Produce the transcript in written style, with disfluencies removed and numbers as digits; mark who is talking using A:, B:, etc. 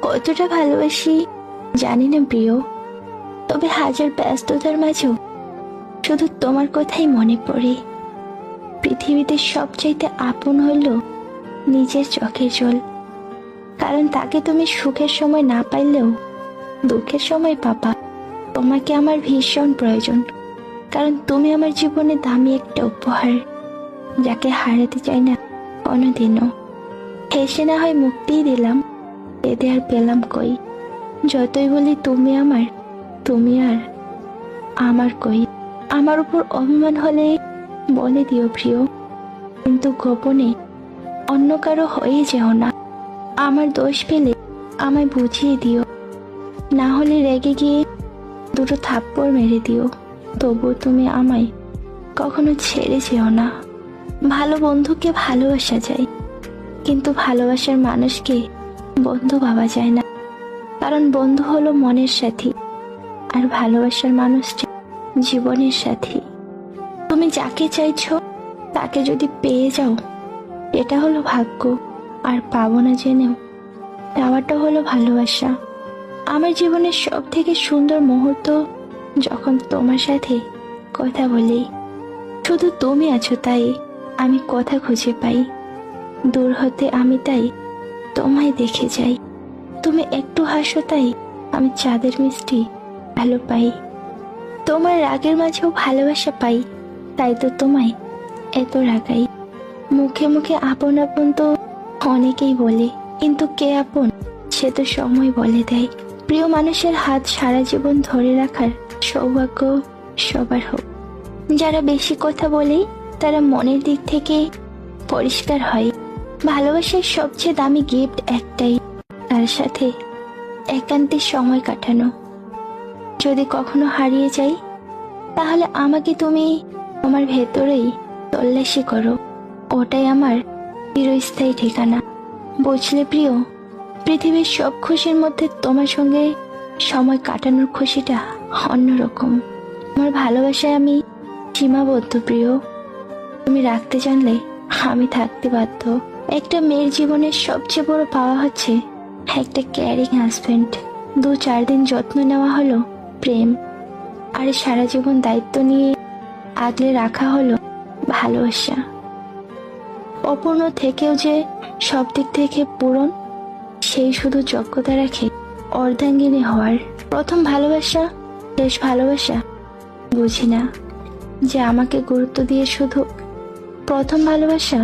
A: কতটা ভালোবাসি জানি না প্রিয়, তবে হাজার ব্যস্ততার মাঝেও শুধু তোমার কথাই মনে পড়ে। পৃথিবীতে সবচাইতে আপন হলো নিজের চোখের জল, কারণ তাকে তুমি সুখের সময় না পাইলেও দুঃখের সময় পাবা। তোমাকে আমার ভীষণ প্রয়োজন, কারণ তুমি আমার জীবনে দামি একটা উপহার, যাকে হারাতে চাই না কোনোদিনও। হেসে না হয় মুক্তিই দিলাম, এতে আর পেলাম কই। যতই বলি তুমি আমার, তুমি আর আমার কই। আমার উপর অভিমান হলে বলে দিও প্রিয়, কিন্তু গোপনে অন্য কারো হয়ে যেও না। আমার দোষ পেলে আমায় বুঝিয়ে দিও, না হলে রেগে গিয়ে দুটো থাপ্পড় মেরে দিও। তবু তুমি আমায় কখনো ছেড়ে যেও না। ভালো বন্ধুকে ভালোবাসা যায়, কিন্তু ভালোবাসার মানুষকে বন্ধু ভাবা যায় না, কারণ বন্ধু হলো মনের সাথী, আর ভালোবাসার মানুষটি জীবনের সাথী। তুমি যাকে চাইছো তাকে যদি পেয়ে যাও, এটা হলো ভাগ্য, আর পাবো না জেনেও পাওয়াটা হলো ভালোবাসা। আমার জীবনের সব থেকে সুন্দর মুহূর্ত যখন তোমার সাথে কথা বলি। শুধু তুমি আছো তাই আমি কথা খুঁজে পাই, দূর হতে আমি তাই তোমায় দেখে যাই। তুমি একটু হাসো তাই আমি চাঁদের মিষ্টি ভালো পাই। তোমার রাগের মাঝেও ভালোবাসা পাই, তাই তো তোমায় এত রাগাই। মুখে মুখে আপন আপন তো অনেকেই বলে, কিন্তু কে আপন সে তো সময় বলে দেয়। প্রিয় মানুষের হাত সারা জীবন ধরে রাখার সৌভাগ্য সবার হোক। যারা বেশি কথা বলে তারা মনের দিক থেকে পরিষ্কার হয়। ভালোবাসার সবচেয়ে দামি গিফট একটাই, তার সাথে একান্তে সময় কাটানো। যদি কখনো হারিয়ে যাই, তাহলে আমাকে তুমি তোমার ভেতরেই তল্লাশি করো, ওটাই আমার চিরস্থায়ী ঠিকানা। বুঝলে প্রিয়, পৃথিবীর সব খুশির মধ্যে তোমার সঙ্গে সময় কাটানোর খুশিটা অন্যরকম। আমার ভালোবাসায় আমি সীমাবদ্ধ প্রিয়, তুমি রাখতে জানলে আমি থাকতে বাধ্য। একটা মেয়ের জীবনের সবচেয়ে বড় পাওয়া হচ্ছে একটা কেয়ারিং হাজবেন্ড। 2-4 দিন যত্ন নেওয়া হলো প্রেম, আর সারা জীবন দায়িত্ব নিয়ে আগলে রাখা হলো ভালোবাসা। অপূর্ণ থেকেও যে সব দিক থেকে পূরণ, সেই শুধু যোগ্যতা রাখে অর্ধাঙ্গিনী হওয়ার। প্রথম ভালোবাসা, শেষ ভালোবাসা বুঝি না, যে আমাকে গুরুত্ব দিয়ে শুধু প্রথম ভালোবাসা